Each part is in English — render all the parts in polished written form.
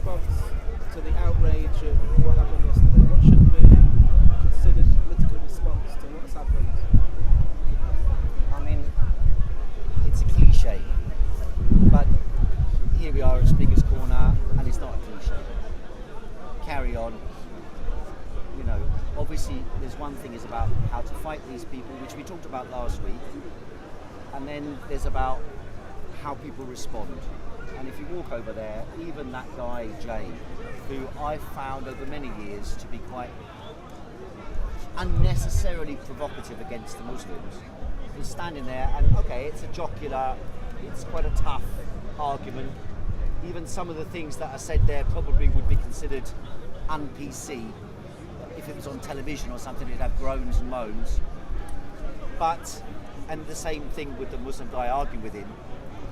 response to the outrage of what happened yesterday? What should be considered political response to what's happened? I mean, it's a cliche, but here we are at Speaker's Corner, and it's not a cliche. Carry on. You know, obviously there's one thing is about how to fight these people, which we talked about last week, and then there's about how people respond. And if you walk over there, even that guy, Jay, who I found over many years to be quite unnecessarily provocative against the Muslims, is standing there and, okay, it's a jocular, it's quite a tough argument. Even some of the things that are said there probably would be considered un-PC. If it was on television or something, it'd have groans and moans. But, and the same thing with the Muslim guy arguing with him.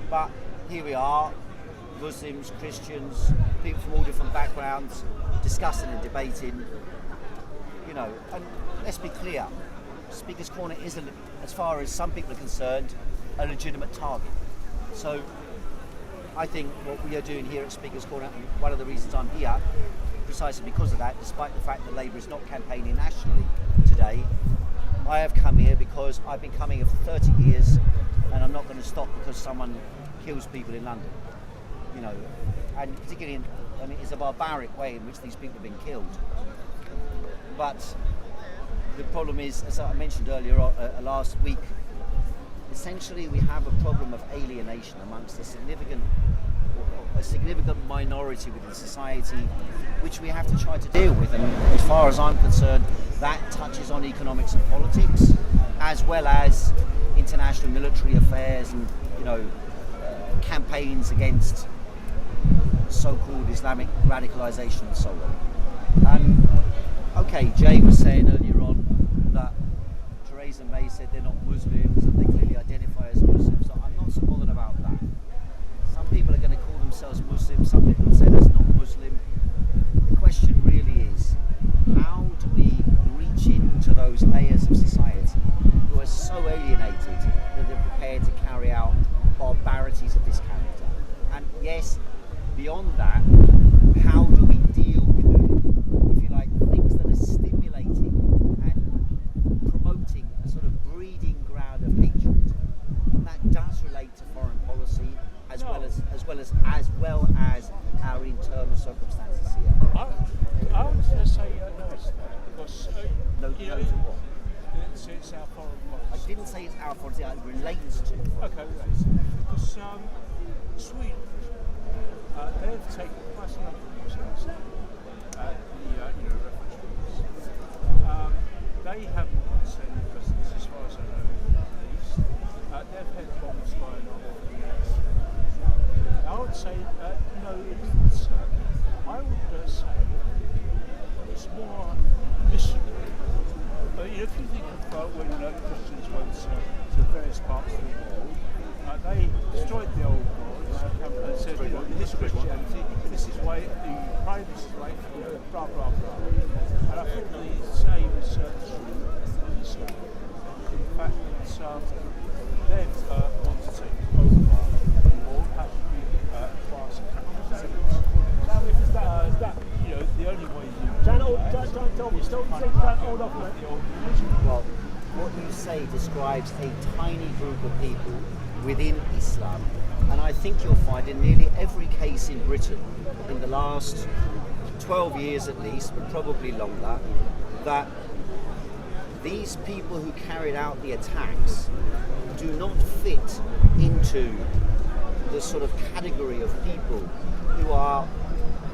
But here we are, Muslims, Christians, people from all different backgrounds, discussing and debating, you know, and let's be clear, Speaker's Corner is, as far as some people are concerned, a legitimate target. So I think what we are doing here at Speaker's Corner, and one of the reasons I'm here, precisely because of that, despite the fact that Labour is not campaigning nationally today, I have come here because I've been coming here for 30 years and I'm not going to stop because someone kills people in London. You know, and particularly it's a barbaric way in which these people have been killed. But the problem is, as I mentioned earlier last week, essentially we have a problem of alienation amongst a significant minority within society, which we have to try to deal with. And as far as I'm concerned, that touches on economics and politics, as well as international military affairs and, you know, campaigns against so-called Islamic radicalisation and so on. And okay, Jay was saying earlier on that Theresa May said they're not Muslims and they clearly identify as Muslims. So I'm not so bothered about that. Some people are going to call themselves Muslims, some people will say that's not Muslim. The question really is, how do we reach into those layers of society who are so alienated that they're prepared to carry out barbarities of this character? And yes, beyond that, how do we deal with the, if you like, things that are stimulating and promoting a sort of breeding ground of hatred? And that does relate to foreign policy as well as our internal circumstances here. I would just say no to that, because No to what? it's our foreign policy. I didn't say it's our policy, it relates to. Okay, relates. Because Sweden, they've taken quite a number of Muslims, the refugees. They haven't sent presence, as far as I know, in the East. They've had bombs going on all the years. I would say, no, it's, I would say it's more missionary. If you think of when Christians went to various parts of the world, they destroyed the old gods and said, this is Christianity, this is way, you pray this is way, blah, blah, blah. And I think the same is true in Islam. In fact, they've wanted to take over the world, perhaps class of countries. The only way Well, what you say describes a tiny group of people within Islam, and I think you'll find in nearly every case in Britain in the last 12 years at least, but probably longer, that these people who carried out the attacks do not fit into the sort of category of people who are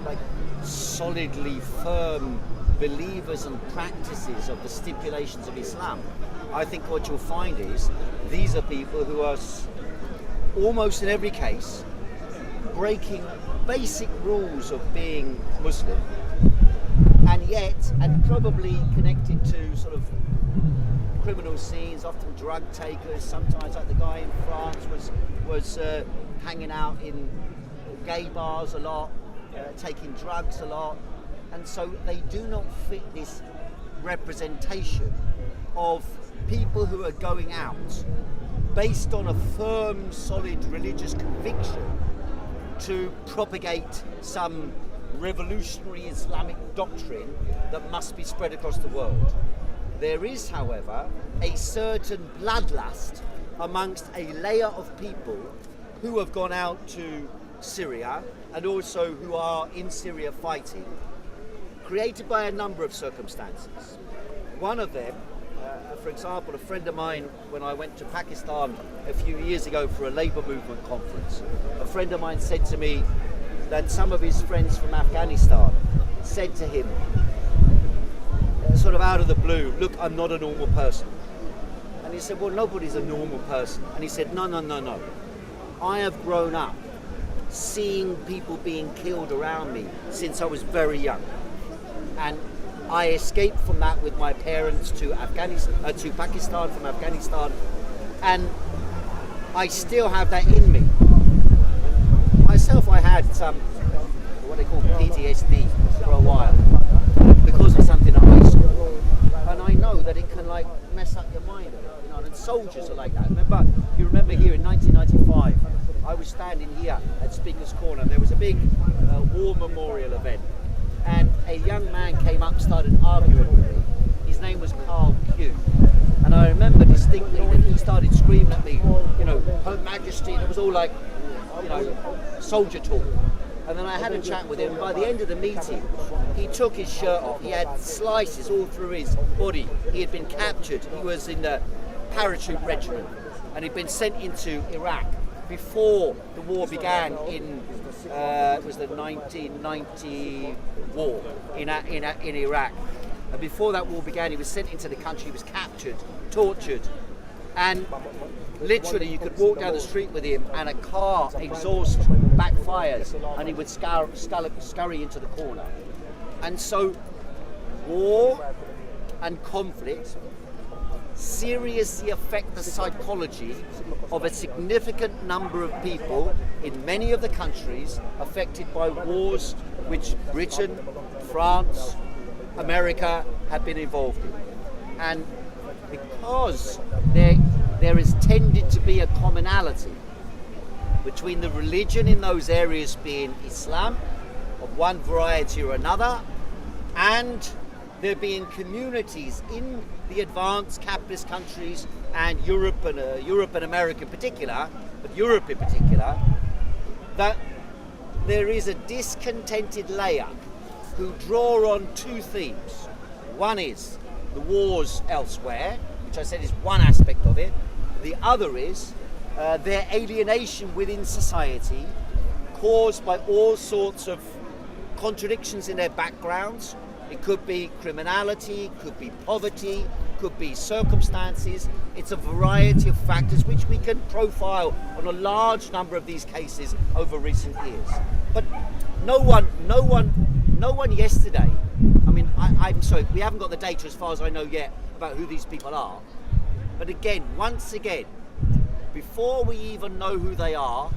like solidly firm believers and practices of the stipulations of Islam. I think what you'll find is these are people who are almost in every case breaking basic rules of being Muslim, and probably connected to sort of criminal scenes, often drug takers. Sometimes, like the guy in France was hanging out in gay bars a lot, taking drugs a lot, and so they do not fit this representation of people who are going out based on a firm, solid religious conviction to propagate some revolutionary Islamic doctrine that must be spread across the world. There is, however, a certain bloodlust amongst a layer of people who have gone out to Syria and also who are in Syria fighting, created by a number of circumstances. One of them, for example, a friend of mine, when I went to Pakistan a few years ago for a labour movement conference, a friend of mine said to me that some of his friends from Afghanistan said to him, sort of out of the blue, look, I'm not a normal person. And he said, well, nobody's a normal person. And he said, no. I have grown up seeing people being killed around me since I was very young. And I escaped from that with my parents to Pakistan, from Afghanistan, and I still have that in me. Myself, I had some, what they call PTSD for a while, because of something at high school. And I know that it can like mess up your mind a bit, you know, and soldiers are like that. You remember here in 1995, I was standing here at Speaker's Corner. There was a big war memorial event, and a young man came up and started arguing with me. His name was Heiko Khoo. And I remember distinctly that he started screaming at me, you know, Her Majesty, and it was all like, you know, soldier talk. And then I had a chat with him, and by the end of the meeting, he took his shirt off. He had slices all through his body. He had been captured. He was in the parachute regiment, and he'd been sent into Iraq before the war began in, it was the 1990 war in Iraq. And before that war began, he was sent into the country. He was captured, tortured, and literally you could walk down the street with him and a car exhaust backfires and he would scurry into the corner. And so war and conflict seriously affect the psychology of a significant number of people in many of the countries affected by wars which Britain, France, America have been involved in. And because there has tended to be a commonality between the religion in those areas being Islam of one variety or another, and there being communities in the advanced capitalist countries and Europe and America in particular, but Europe in particular, that there is a discontented layer who draw on two themes. One is the wars elsewhere, which I said is one aspect of it. The other is their alienation within society, caused by all sorts of contradictions in their backgrounds. It could be criminality, could be poverty, could be circumstances. It's a variety of factors which we can profile on a large number of these cases over recent years. But no one yesterday, I mean, I'm sorry, we haven't got the data as far as I know yet about who these people are. But again, once again, before we even know who they are,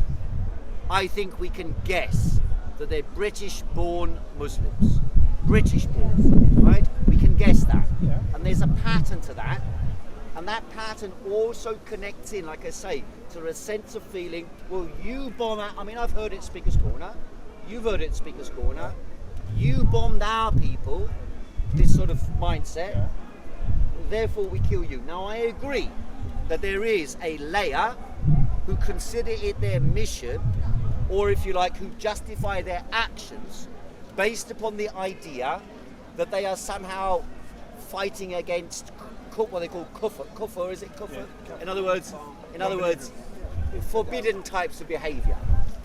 I think we can guess that they're British-born Muslims. British-born, right? We can guess that. Yeah. And there's a pattern to that. And that pattern also connects in, like I say, to a sense of feeling, well, you bomb out, I mean, I've heard it at Speaker's Corner, you've heard it at Speaker's Corner, you bombed our people, this sort of mindset, yeah. Therefore we kill you. Now I agree that there is a layer who consider it their mission, or if you like, who justify their actions based upon the idea that they are somehow fighting against what they call kufr, is it kufr? Yeah. In other words, forbidden types of behaviour,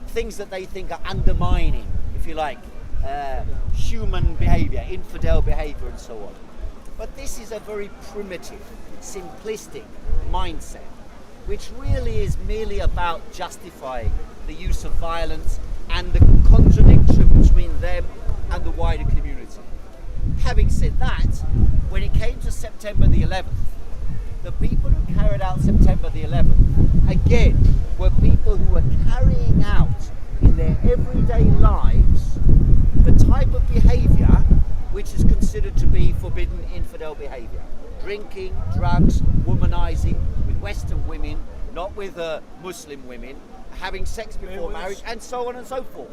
things that they think are undermining, if you like, human behaviour, infidel behaviour, and so on. But this is a very primitive, simplistic mindset, which really is merely about justifying the use of violence and the contradiction between them and the wider community. Having said that, when it came to September the 11th, the people who carried out September the 11th, again, were people who were carrying out in their everyday lives the type of behaviour which is considered to be forbidden infidel behaviour. Drinking, drugs, womanizing with Western women, not with Muslim women, having sex before marriage, and so on and so forth.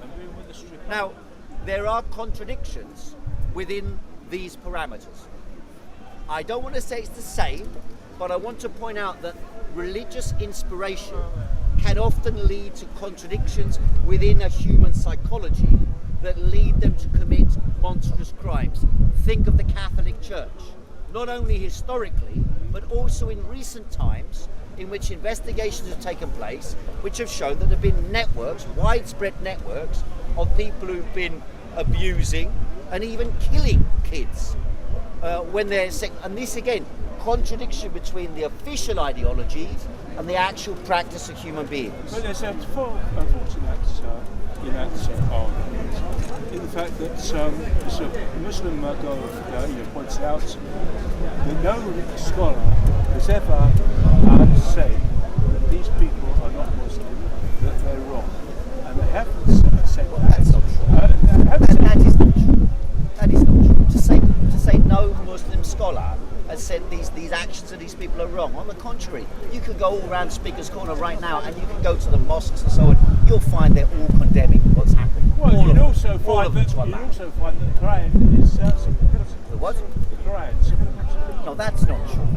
Now, there are contradictions within these parameters. I don't want to say it's the same, but I want to point out that religious inspiration can often lead to contradictions within a human psychology that lead them to commit monstrous crimes. Think of the Catholic Church, not only historically, but also in recent times, in which investigations have taken place, which have shown that there have been networks, widespread networks, of people who've been abusing and even killing kids when they're sick. And this again, contradiction between the official ideology and the actual practice of human beings. But there's a fault in that argument, in the fact that the Muslim guy points out that no scholar has ever said that these people are not Muslim, that they're wrong, and they haven't said that. That's not true. That is not true. That is not true. To say no Muslim scholar has said these actions of these people are wrong. On the contrary, you can go all around Speaker's Corner right now, and you can go to the mosques and so on. You'll find they're all condemning what's happened. Well, all you'd of also them. All of them to a you'd man. also find that the Quran is The what? The Quran. No, that's not true.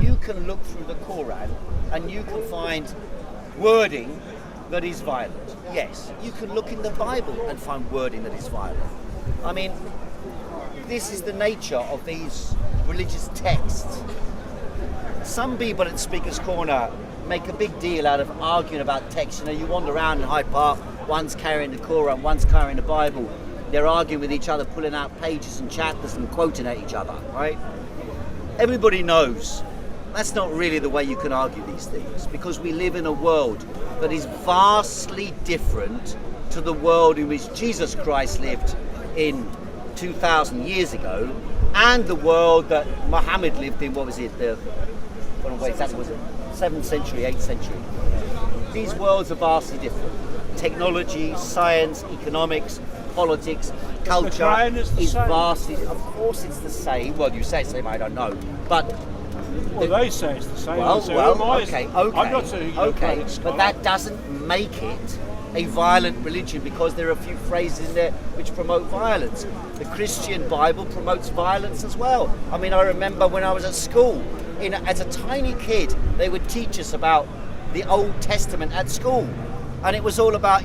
You can look through the Quran and you can find wording that is violent. Yes, you can look in the Bible and find wording that is violent. I mean, this is the nature of these religious texts. Some people at Speaker's Corner make a big deal out of arguing about texts. You know, you wander around in Hyde Park, one's carrying the Quran, one's carrying the Bible. They're arguing with each other, pulling out pages and chapters and quoting at each other, right? Everybody knows that's not really the way you can argue these things, because we live in a world that is vastly different to the world in which Jesus Christ lived in 2,000 years ago, and the world that Muhammad lived in, what was it, was it 7th century, 8th century. These worlds are vastly different. Technology, science, economics, politics, culture is vastly, of course it's the same. Well, you say it's the same, I don't know. But they say it's the same. Okay. I'm not saying but that doesn't make it a violent religion, because there are a few phrases in there which promote violence. The Christian Bible promotes violence as well. I mean, I remember when I was at school, as a tiny kid, they would teach us about the Old Testament at school. And it was all about,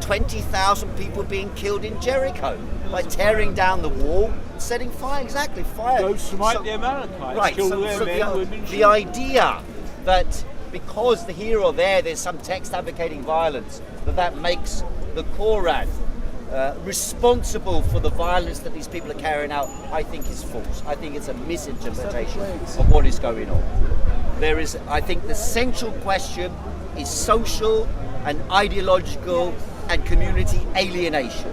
20,000 people being killed in Jericho by tearing down the wall and setting fire. Exactly, fire. Go smite the Amalekites, right, kill their men, women, the idea that because here or there's some text advocating violence, that makes the Quran responsible for the violence that these people are carrying out, I think is false. I think it's a misinterpretation of what is going on. I think the central question is social and ideological and community alienation.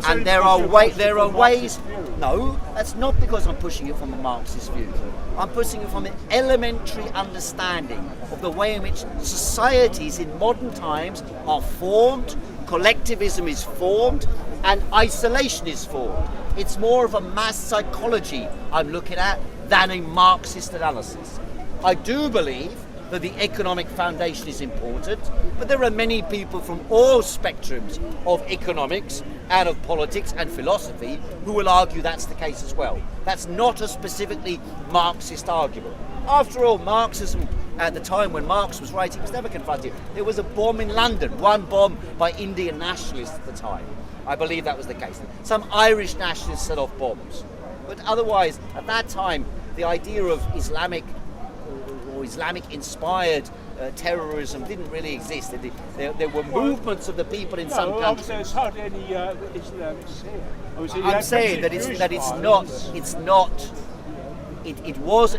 And there are ways. No, that's not because I'm pushing it from a Marxist view. I'm pushing it from an elementary understanding of the way in which societies in modern times are formed, collectivism is formed, and isolation is formed. It's more of a mass psychology I'm looking at than a Marxist analysis. I do believe that the economic foundation is important, but there are many people from all spectrums of economics and of politics and philosophy who will argue that's the case as well. That's not a specifically Marxist argument. After all, Marxism, at the time when Marx was writing, was never confronted. There was a bomb in London, one bomb by Indian nationalists at the time. I believe that was the case. Some Irish nationalists set off bombs. But otherwise, at that time, the idea of Islamic Islamic-inspired terrorism didn't really exist. There were movements of the people in some countries. There's hardly any Islamics here. I'm saying that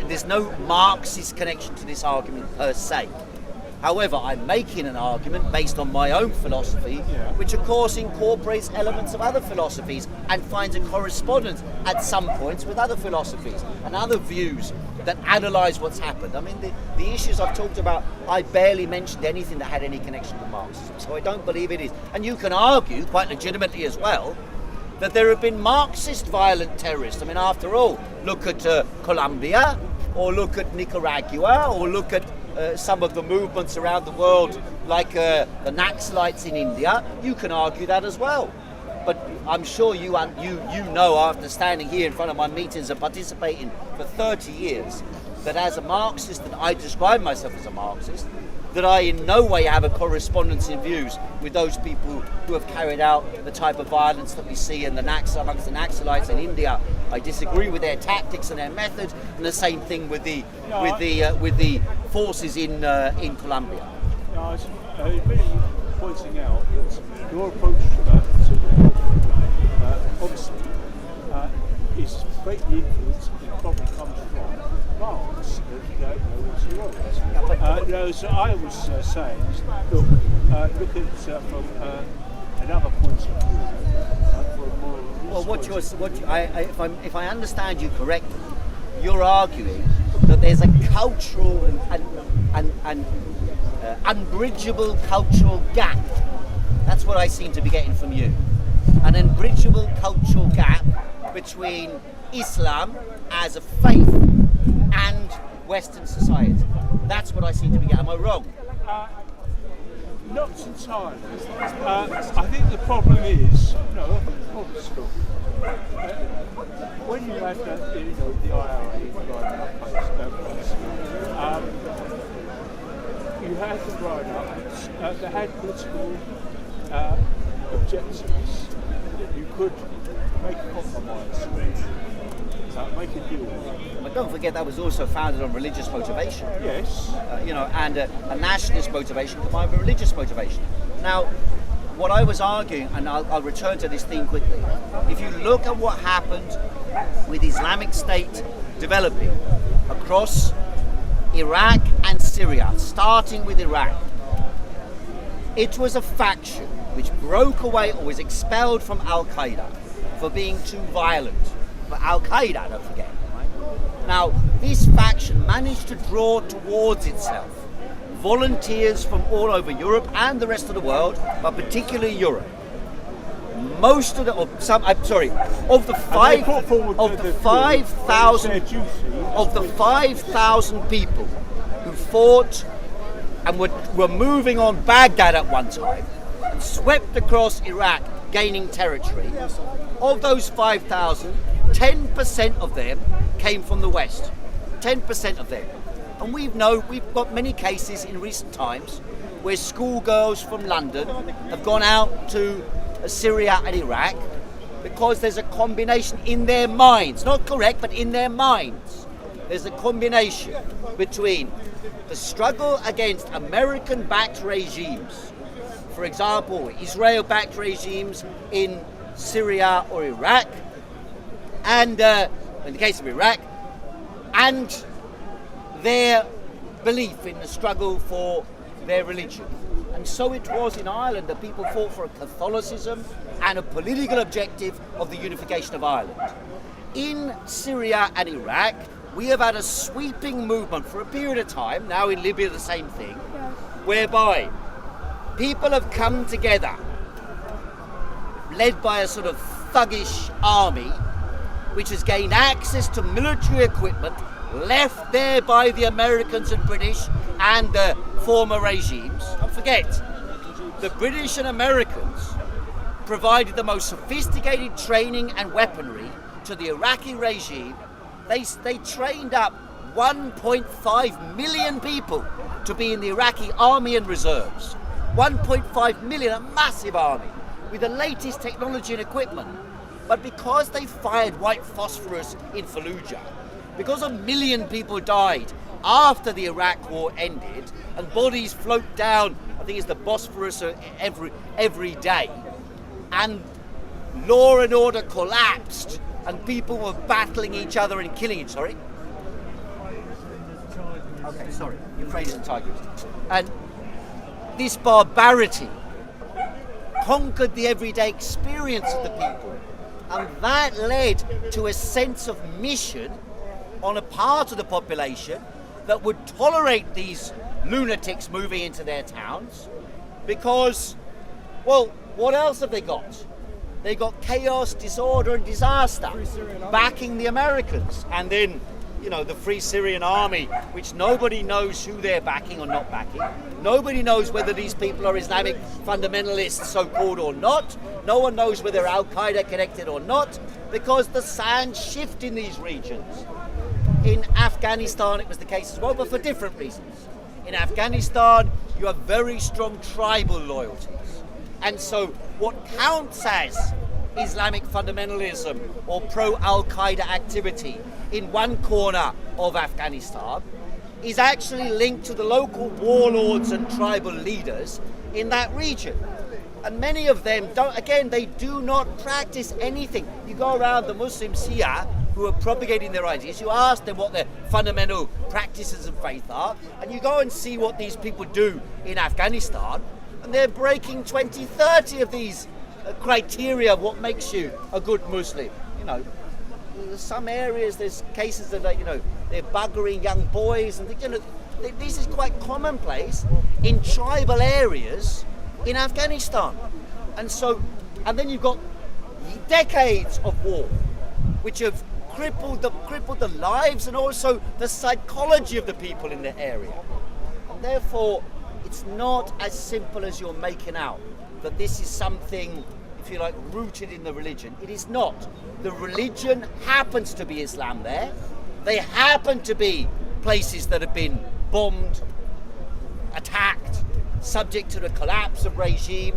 there's no Marxist connection to this argument per se. However, I'm making an argument based on my own philosophy, which of course incorporates elements of other philosophies and finds a correspondence at some points with other philosophies and other views that analyse what's happened. I mean, the issues I've talked about, I barely mentioned anything that had any connection to Marxism, so I don't believe it is. And you can argue, quite legitimately as well, that there have been Marxist violent terrorists. I mean, after all, look at Colombia, or look at Nicaragua, or look at some of the movements around the world, like the Naxalites in India. You can argue that as well. But I'm sure you know, after standing here in front of my meetings and participating for 30 years, that as a Marxist, and I describe myself as a Marxist, that I in no way have a correspondence in views with those people who have carried out the type of violence that we see in amongst the Naxalites in India. I disagree with their tactics and their methods, and the same thing with the forces in Colombia. No, it's really pointing out that your approach to the problem, obviously, is greatly influenced. It probably comes from Marx. So I was saying, look at from another point of view, for a more. Well, if I understand you correctly, you're arguing that there's a cultural and unbridgeable cultural gap. That's what I seem to be getting from you. An unbridgeable cultural gap between Islam as a faith and Western society. That's what I seem to be getting. Am I wrong? Not entirely. I think the problem is, when you had the IRA, you had the grown-ups that had political objectives that you could make a compromise with, make a deal with. But don't forget that was also founded on religious motivation. Yes. And a nationalist motivation combined with religious motivation. Now, what I was arguing, and I'll return to this theme quickly, if you look at what happened with Islamic State developing across Iraq and Syria, starting with Iraq, it was a faction which broke away or was expelled from Al-Qaeda for being too violent. But Al-Qaeda, don't forget. Right? Now, this faction managed to draw towards itself volunteers from all over Europe and the rest of the world, but particularly Europe. Most of the, of the 5,000 people who fought and were moving on Baghdad at one time and swept across Iraq, gaining territory. Of those 5,000, 10% of them came from the West. 10% of them. And we've got many cases in recent times where schoolgirls from London have gone out to Syria and Iraq because there's a combination in their minds, not correct, but in their minds. There's a combination between the struggle against American-backed regimes, for example, Israel-backed regimes in Syria or Iraq, and in the case of Iraq, and their belief in the struggle for their religion. And so it was in Ireland that people fought for a Catholicism and a political objective of the unification of Ireland. In Syria and Iraq, we have had a sweeping movement for a period of time, now in Libya the same thing, whereby people have come together, led by a sort of thuggish army, which has gained access to military equipment left there by the Americans and British and the former regimes. Don't forget, the British and Americans provided the most sophisticated training and weaponry to the Iraqi regime. They trained up 1.5 million people to be in the Iraqi army and reserves. 1.5 million, a massive army with the latest technology and equipment. But because they fired white phosphorus in Fallujah, because 1 million people died after the Iraq war ended and bodies float down, I think it's the Bosphorus every day, and law and order collapsed and people were battling each other and killing each other. Euphrates and Tigris. And this barbarity conquered the everyday experience of the people, and that led to a sense of mission on a part of the population that would tolerate these lunatics moving into their towns because, well, what else have they got? They got chaos, disorder and disaster backing the Americans. And then the Free Syrian Army, which nobody knows who they're backing or not backing. Nobody knows whether these people are Islamic fundamentalists, so-called, or not. No one knows whether they're Al-Qaeda connected or not, because the sands shift in these regions. In Afghanistan, it was the case as well, but for different reasons. In Afghanistan, you have very strong tribal loyalties. And so what counts as Islamic fundamentalism or pro-Al-Qaeda activity in one corner of Afghanistan is actually linked to the local warlords and tribal leaders in that region. And many of them they do not practice anything. You go around the Muslims here who are propagating their ideas, you ask them what their fundamental practices of faith are, and you go and see what these people do in Afghanistan, and they're breaking 20, 30 of these criteria of what makes you a good Muslim. Some areas there's cases of they're buggering young boys, and this is quite commonplace in tribal areas in Afghanistan. And then you've got decades of war, which have crippled the lives and also the psychology of the people in the area. And therefore, it's not as simple as you're making out, that this is something, if you like, rooted in the religion. It is not. The religion happens to be Islam there. They happen to be places that have been bombed, attacked, subject to the collapse of regime,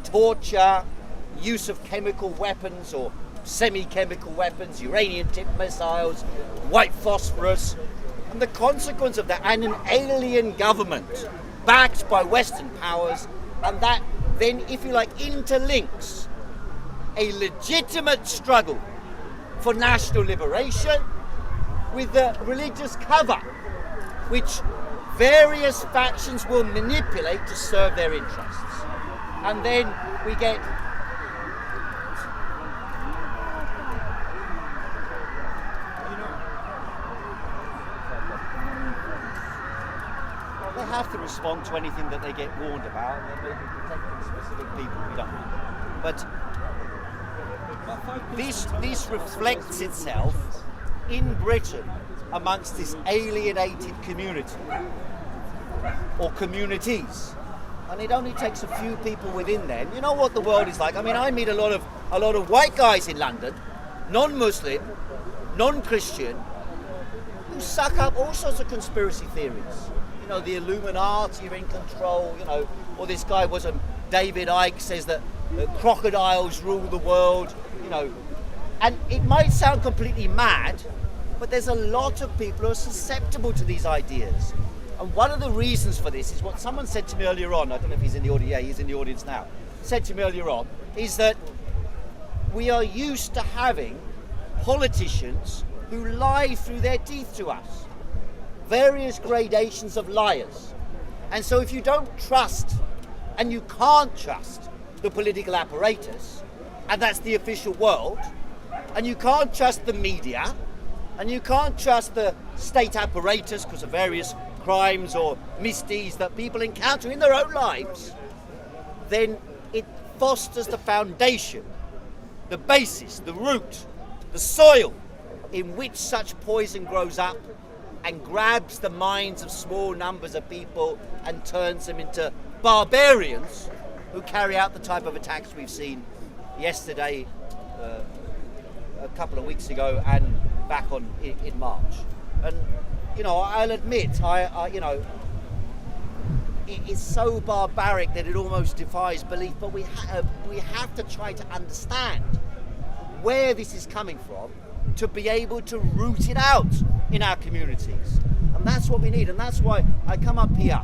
torture, use of chemical weapons or semi-chemical weapons, uranium-tipped missiles, white phosphorus, and the consequence of that, and an alien government backed by Western powers, and that then, if you like, interlinks a legitimate struggle for national liberation with the religious cover, which various factions will manipulate to serve their interests. And then we get they have to respond to anything that they get warned about, and they can protect specific people. We don't. But this reflects itself in Britain amongst this alienated community or communities, and it only takes a few people within them. You know what the world is like. I mean, I meet a lot of white guys in London, non-Muslim, non-Christian, who suck up all sorts of conspiracy theories. The Illuminati are in control, or this guy David Icke says that crocodiles rule the world, and it might sound completely mad, but there's a lot of people who are susceptible to these ideas. And one of the reasons for this is what someone said to me earlier on. I don't know if he's in the audience. Yeah, he's in the audience now. Said to me earlier on, is that we are used to having politicians who lie through their teeth to us. Various gradations of liars. And so if you don't trust, and you can't trust, the political apparatus, and that's the official world, and you can't trust the media, and you can't trust the state apparatus because of various crimes or misdeeds that people encounter in their own lives, then it fosters the foundation, the basis, the root, the soil in which such poison grows up and grabs the minds of small numbers of people and turns them into barbarians who carry out the type of attacks we've seen yesterday, a couple of weeks ago, and back in March. And I'll admit, it is so barbaric that it almost defies belief. But we have to try to understand where this is coming from to be able to root it out in our communities, and that's what we need. And that's why I come up here.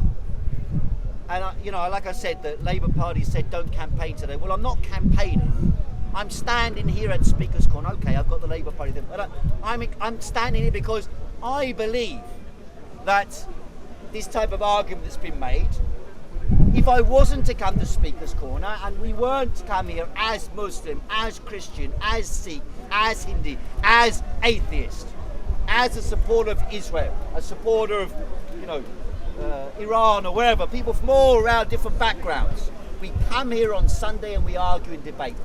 And like I said, the Labour Party said don't campaign today. Well, I'm not campaigning. I'm standing here at Speaker's Corner. Okay, I've got the Labour Party there, but I'm standing here because I believe that this type of argument that's been made, if I wasn't to come to Speaker's Corner and we weren't to come here as Muslim, as Christian, as Sikh, as Hindi, as atheist, as a supporter of Israel, a supporter of Iran or wherever, people from all around different backgrounds, we come here on Sunday and we argue and debate.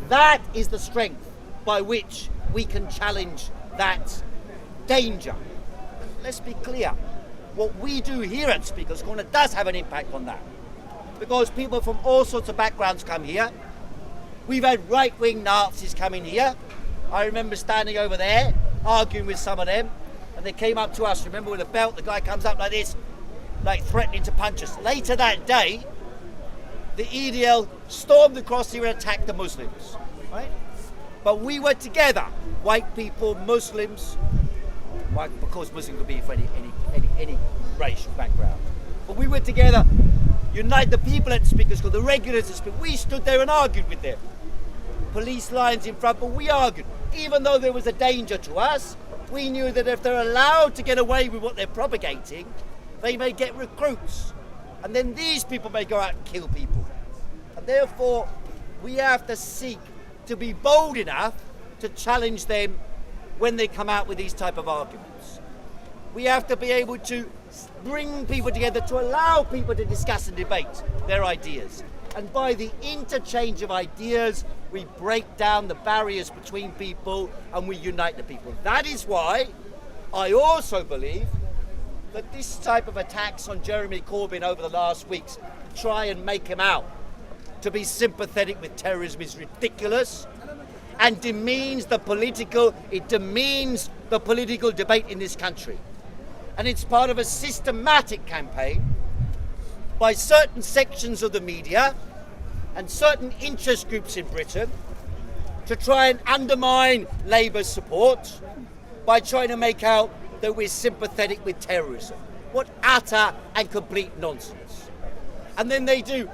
That is the strength by which we can challenge that danger. Let's be clear. What we do here at Speaker's Corner does have an impact on that. Because people from all sorts of backgrounds come here. We've had right-wing Nazis come in here. I remember standing over there, arguing with some of them, and they came up to us, remember, with a belt. The guy comes up like this, like threatening to punch us. Later that day, the EDL stormed across here and attacked the Muslims, right? But we were together, white people, Muslims, because Muslim could be for any racial background. But we were together, unite the people at Speaker's Corner, the regulars at Speaker's. We stood there and argued with them. Police lines in front, but we argued. Even though there was a danger to us, we knew that if they're allowed to get away with what they're propagating, they may get recruits. And then these people may go out and kill people. And therefore, we have to seek to be bold enough to challenge them when they come out with these type of arguments. We have to be able to bring people together to allow people to discuss and debate their ideas. And by the interchange of ideas, we break down the barriers between people and we unite the people. That is why I also believe that this type of attacks on Jeremy Corbyn over the last weeks to try and make him out to be sympathetic with terrorism is ridiculous and demeans the political debate in this country. And it's part of a systematic campaign by certain sections of the media and certain interest groups in Britain to try and undermine Labour's support by trying to make out that we're sympathetic with terrorism. What utter and complete nonsense. And then they do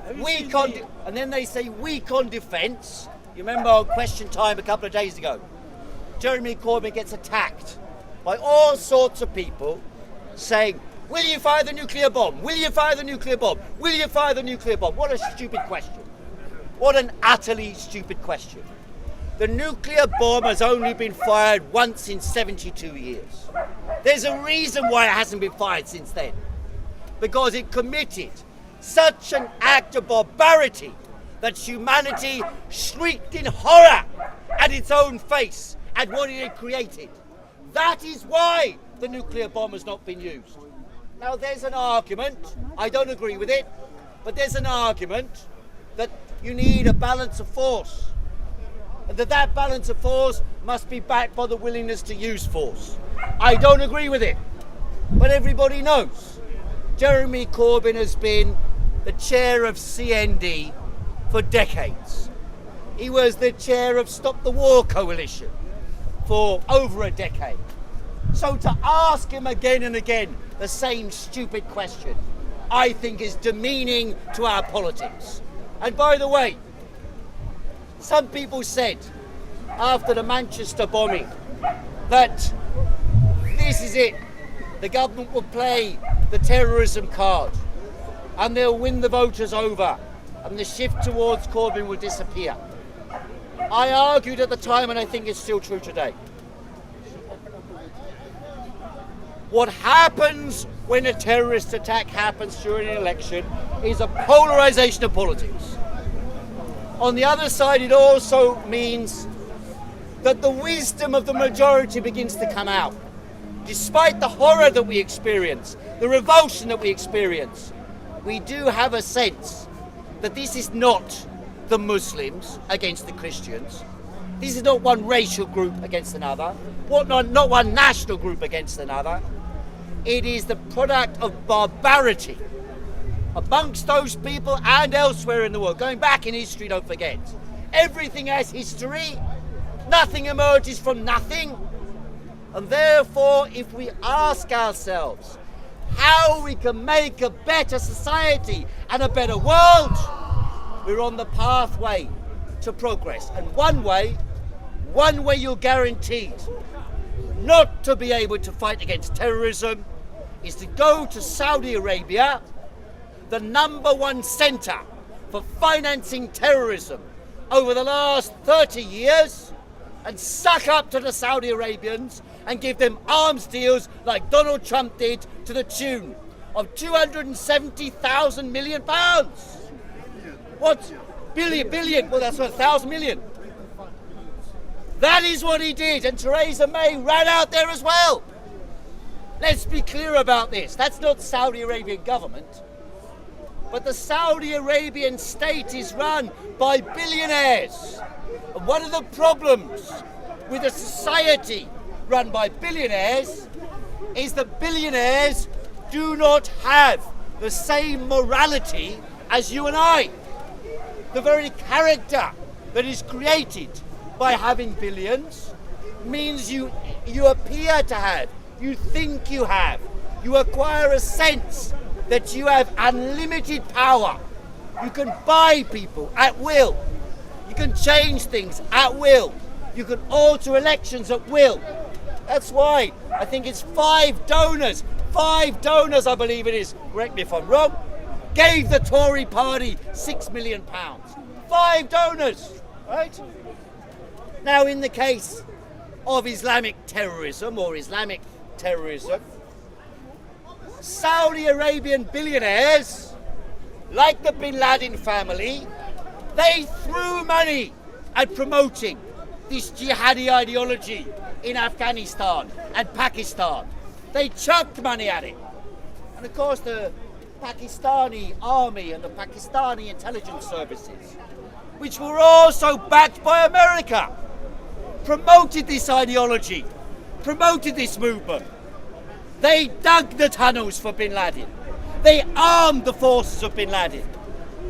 and then they say weak on defence. You remember on Question Time a couple of days ago, Jeremy Corbyn gets attacked by all sorts of people saying, will you fire the nuclear bomb? Will you fire the nuclear bomb? Will you fire the nuclear bomb? What a stupid question. What an utterly stupid question. The nuclear bomb has only been fired once in 72 years. There's a reason why it hasn't been fired since then. Because it committed such an act of barbarity that humanity shrieked in horror at its own face at what it had created. That is why the nuclear bomb has not been used. Now there's an argument, I don't agree with it, but there's an argument that you need a balance of force. And that balance of force must be backed by the willingness to use force. I don't agree with it, but everybody knows. Jeremy Corbyn has been the chair of CND for decades. He was the chair of Stop the War Coalition for over a decade. So to ask him again and again the same stupid question, I think is demeaning to our politics. And by the way, some people said after the Manchester bombing that this is it. The government will play the terrorism card and they'll win the voters over and the shift towards Corbyn will disappear. I argued at the time, and I think it's still true today. What happens when a terrorist attack happens during an election is a polarisation of politics. On the other side, it also means that the wisdom of the majority begins to come out. Despite the horror that we experience, the revulsion that we experience, we do have a sense that this is not the Muslims against the Christians. This is not one racial group against another, not one national group against another. It is the product of barbarity amongst those people and elsewhere in the world. Going back in history, don't forget. Everything has history. Nothing emerges from nothing. And therefore, if we ask ourselves how we can make a better society and a better world, we're on the pathway to progress. And one way you're guaranteed not to be able to fight against terrorism is to go to Saudi Arabia, the number one centre for financing terrorism over the last 30 years, and suck up to the Saudi Arabians and give them arms deals like Donald Trump did to the tune of £270,000 million. What? Billion? Well, that's 1,000 million. That is what he did, and Theresa May ran out there as well Let's be clear about this. That's not Saudi Arabian government. But the Saudi Arabian state is run by billionaires. And one of the problems with a society run by billionaires is that billionaires do not have the same morality as you and I. The very character that is created by having billions means you appear to have, you think you have, you acquire a sense that you have unlimited power. You can buy people at will. You can change things at will. You can alter elections at will. That's why I think it's five donors I believe it is, correct me if I'm wrong, gave the Tory party £6 million. 5 donors, right? Now in the case of Islamic terrorism or Islamic terrorism, Saudi Arabian billionaires, like the Bin Laden family, they threw money at promoting this jihadi ideology in Afghanistan and Pakistan. They chucked money at it. And of course the Pakistani army and the Pakistani intelligence services, which were also backed by America, promoted this ideology, promoted this movement. They dug the tunnels for Bin Laden. They armed the forces of Bin Laden.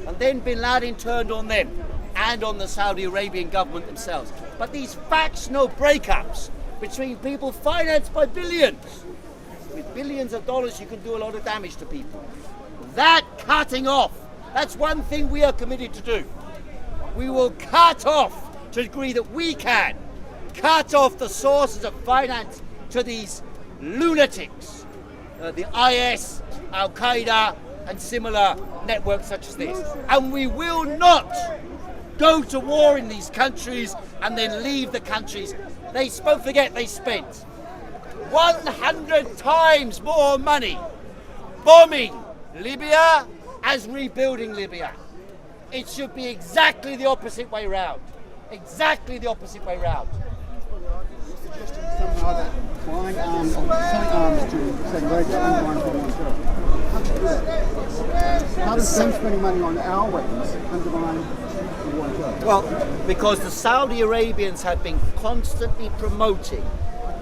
And then Bin Laden turned on them and on the Saudi Arabian government themselves. But these factional breakups between people financed by billions, with billions of dollars you can do a lot of damage to people. That cutting off, that's one thing we are committed to do. We will cut off, to the degree that we can, cut off the sources of finance to these lunatics, the IS, Al-Qaeda and similar networks such as this. And we will not go to war in these countries and then leave the countries. Don't forget they spent 100 times more money bombing Libya as rebuilding Libya. It should be exactly the opposite way round. Exactly the opposite way round. Suggesting somehow that buying arms or selling arms to Saudi Arabia undermines their own self. How do you do that? How does them spending money on our weapons undermine the war itself? Well, because the Saudi Arabians have been constantly promoting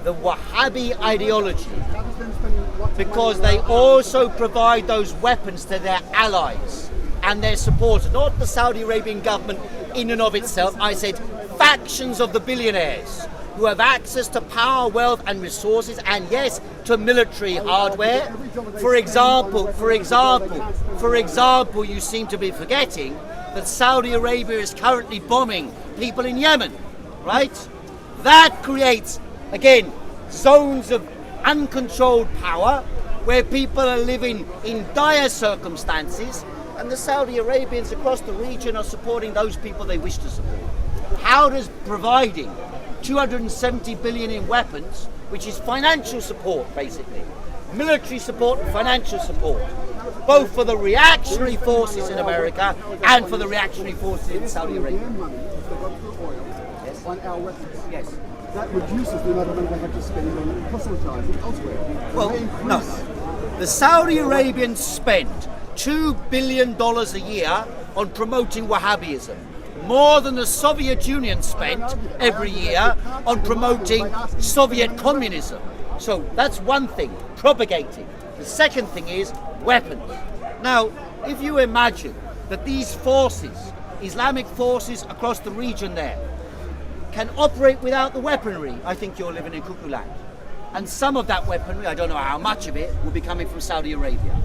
the Wahhabi ideology, How does them spending lots of because money they on also provide those weapons to their allies and their supporters, not the Saudi Arabian government in and of itself. I said factions of the billionaires who have access to power, wealth and resources, and yes, to military hardware. For example, you seem to be forgetting that Saudi Arabia is currently bombing people in Yemen, right? That creates, again, zones of uncontrolled power where people are living in dire circumstances, and the Saudi Arabians across the region are supporting those people they wish to support. How does providing 270 billion in weapons, which is financial support basically, military support and financial support, both for the reactionary forces in America and for the reactionary forces in Saudi Arabia? their money, if they got through oil, on our weapons? Yes. That reduces the amount of money they have to spend on proselytizing elsewhere. Well, They increase. no. The Saudi Arabians spend $2 billion a year on promoting Wahhabism, more than the Soviet Union spent every year on promoting Soviet communism. So that's one thing, propagating. The second thing is weapons. Now, if you imagine that these forces, Islamic forces across the region there, can operate without the weaponry, I think you're living in cuckoo land. And some of that weaponry, I don't know how much of it, will be coming from Saudi Arabia.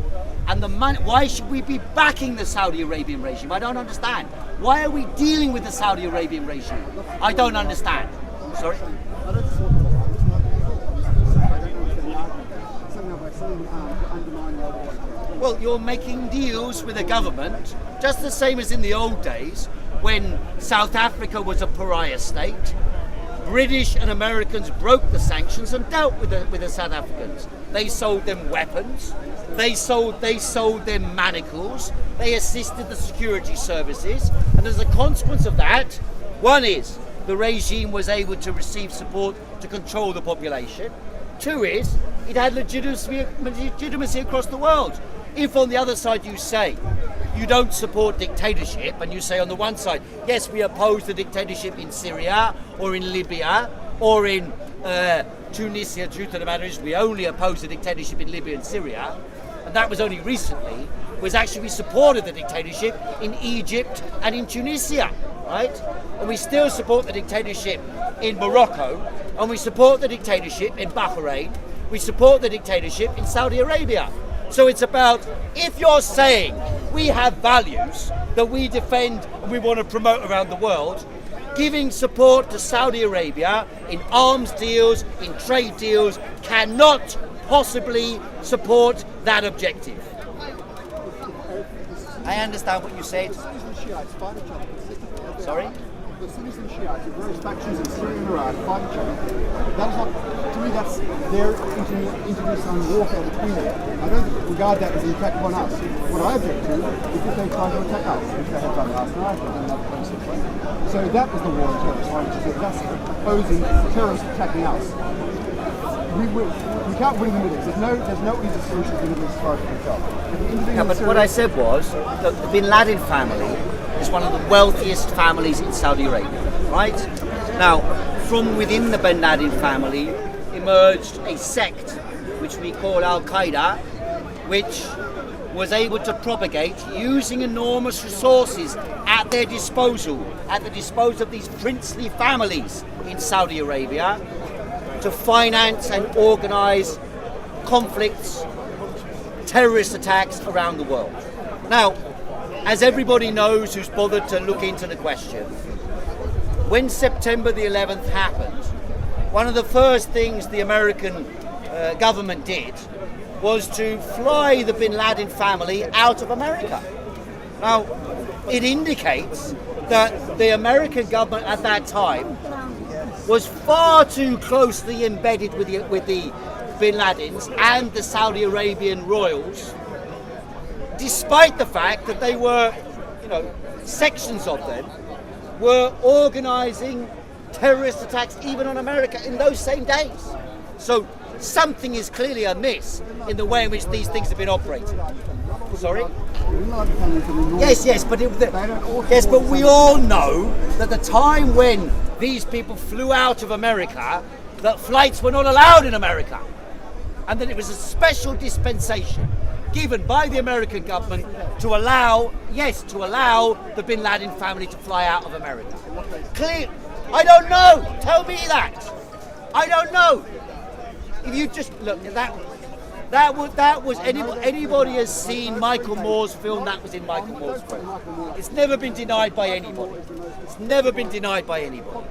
And the money, why should we be backing the Saudi Arabian regime? I don't understand. Why are we dealing with the Saudi Arabian regime? I don't understand. Sorry? I don't just want to talk about this. I don't understand the argument. Somehow by selling arms to undermine the other one. Well, you're making deals with a government, just the same as in the old days, when South Africa was a pariah state. British and Americans broke the sanctions and dealt with the South Africans. They sold them weapons, they sold them manacles, they assisted the security services, and as a consequence of that, one is the regime was able to receive support to control the population, Two is, it had legitimacy across the world. If on the other side you say you don't support dictatorship, and you say on the one side, yes, we oppose the dictatorship in Syria or in Libya or in Tunisia, truth of the matter is we only oppose the dictatorship in Libya and Syria, and that was only recently, was actually we supported the dictatorship in Egypt and in Tunisia, right? And we still support the dictatorship in Morocco, and we support the dictatorship in Bahrain, we support the dictatorship in Saudi Arabia. So it's about, if you're saying we have values that we defend and we want to promote around the world, giving support to Saudi Arabia in arms deals, in trade deals, cannot possibly support that objective. I understand what you said. Sorry? The Sunnis and Shiites, the various factions in Syria and Iraq fight each other. That is not, to me, that's their internecine warfare between them. I don't regard that as an attack upon us. What I object to is if they try to attack us, which they have done last night, they've done another place. So that is the war on terrorists, that's opposing terrorists attacking us. We can't win in the Middle East. There's no easy solution to the Middle East as far as we can tell. Yeah, but what I said was that the Bin Laden family is one of the wealthiest families in Saudi Arabia, right? Now, from within the Bin Laden family emerged a sect which we call Al-Qaeda, which was able to propagate using enormous resources at their disposal, at the disposal of these princely families in Saudi Arabia, to finance and organise conflicts, terrorist attacks around the world. Now, as everybody knows who's bothered to look into the question, when September the 11th happened, one of the first things the American government did was to fly the Bin Laden family out of America. Now, it indicates that the American government at that time was far too closely embedded with the Bin Ladens and the Saudi Arabian royals, despite the fact that they were, sections of them were organising terrorist attacks even on America in those same days. So something is clearly amiss in the way in which these things have been operating. Sorry? Yes, but we all know that the time when these people flew out of America, that flights were not allowed in America, and that it was a special dispensation given by the American government to allow the Bin Laden family to fly out of America. Clear? I don't know. Tell me that. I don't know. If you just look at that was anybody has seen Michael Moore's film, that was in Michael Moore's film. It's never been denied by anybody. It's never been denied by anybody.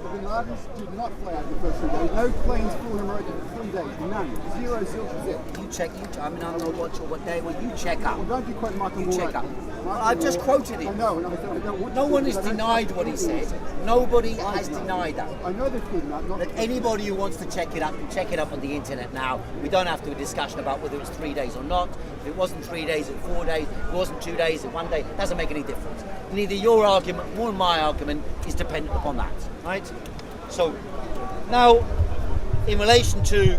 The Bin Ladens did not fly out the first 3 days. No planes flew in America for 3 days. None. Zero zilch zip. You check. I mean, I'm not watching what day. Well, you check up. Well, don't you quote Michael Moore? Check up. I've just quoted him. I don't No one has denied what he said. Nobody has denied that. I know they've did not. That anybody who wants to check it up can check it up on the internet now. We don't have to have a discussion about whether it's 3 days or not. If it wasn't 3 days, it's 4 days. If it wasn't 2 days, it's 1 day. It doesn't make any difference. Neither your argument nor my argument is dependent upon that, right? So, now, in relation to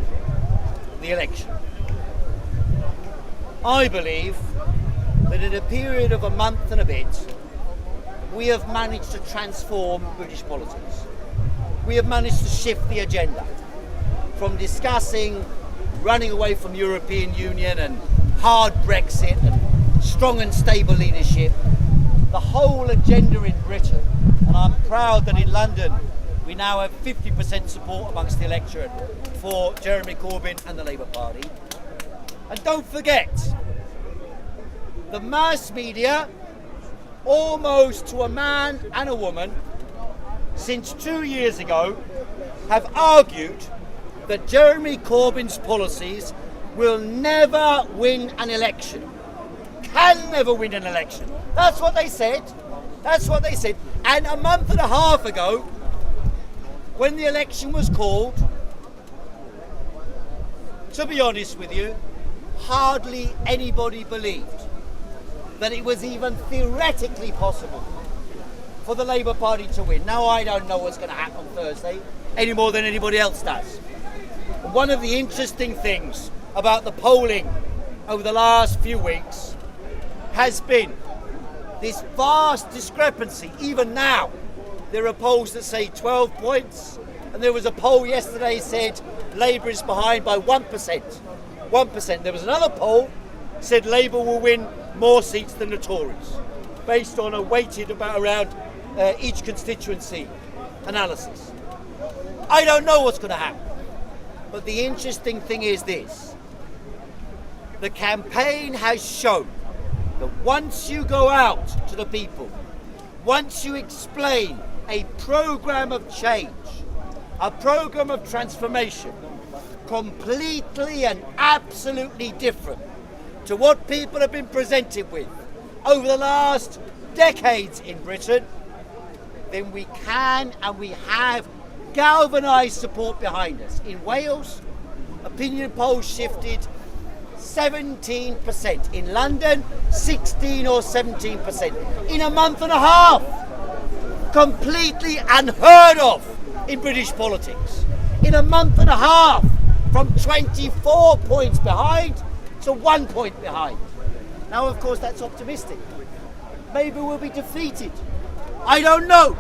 the election, I believe that in a period of a month and a bit, we have managed to transform British politics. We have managed to shift the agenda from discussing running away from European Union and hard Brexit and strong and stable leadership. The whole agenda in Britain, and I'm proud that in London we now have 50% support amongst the electorate for Jeremy Corbyn and the Labour Party. And don't forget, the mass media, almost to a man and a woman, since 2 years ago, have argued that Jeremy Corbyn's policies will never win an election. Can never win an election. That's what they said. That's what they said. And a month and a half ago, when the election was called, to be honest with you, hardly anybody believed that it was even theoretically possible for the Labour Party to win. Now, I don't know what's going to happen on Thursday any more than anybody else does. And one of the interesting things about the polling over the last few weeks has been this vast discrepancy. Even now, there are polls that say 12 points, and there was a poll yesterday said Labour is behind by 1%. 1%. There was another poll said Labour will win more seats than the Tories, based on a weighted around each constituency analysis. I don't know what's going to happen, but the interesting thing is this. The campaign has shown that once you go out to the people, once you explain a programme of change, a programme of transformation, completely and absolutely different to what people have been presented with over the last decades in Britain, then we can and we have galvanised support behind us. In Wales, opinion polls shifted 17%. In London, 16 or 17%. In a month and a half. Completely unheard of in British politics. In a month and a half, from 24 points behind to 1 point behind. Now, of course, that's optimistic. Maybe we'll be defeated. I don't know.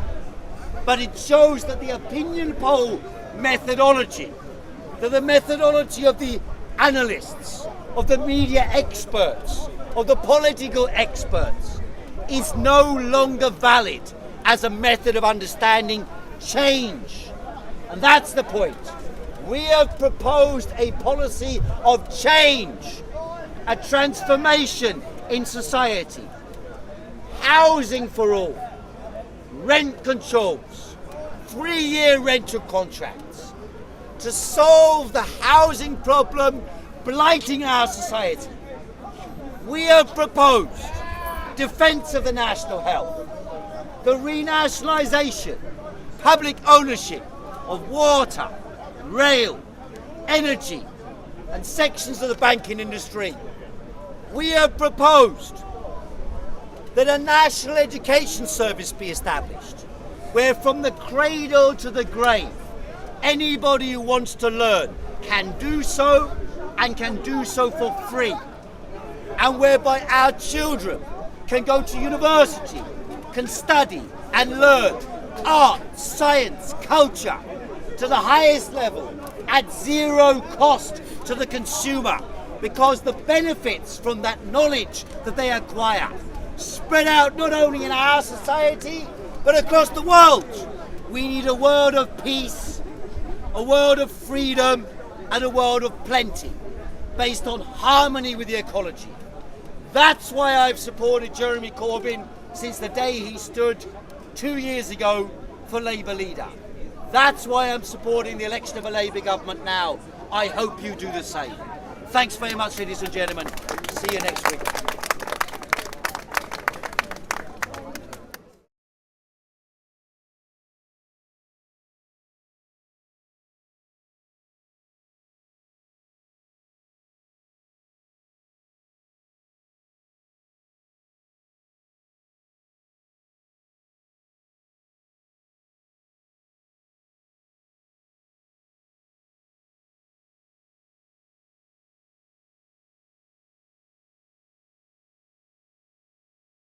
But it shows that the opinion poll methodology, that the methodology of the analysts, of the media experts, of the political experts, is no longer valid as a method of understanding change. And that's the point. We have proposed a policy of change, a transformation in society, housing for all, rent controls, 3-year rental contracts, to solve the housing problem blighting our society. We have proposed defence of the national health, the renationalisation, public ownership of water, rail, energy, and sections of the banking industry. We have proposed that a national education service be established, where from the cradle to the grave, anybody who wants to learn can do so, and can do so for free, and whereby our children can go to university, can study and learn art, science, culture to the highest level at zero cost to the consumer, because the benefits from that knowledge that they acquire spread out not only in our society but across the world. We need a world of peace, a world of freedom, and a world of plenty based on harmony with the ecology. That's why I've supported Jeremy Corbyn since the day he stood 2 years ago for Labour leader. That's why I'm supporting the election of a Labour government now. I hope you do the same. Thanks very much, ladies and gentlemen. See you next week.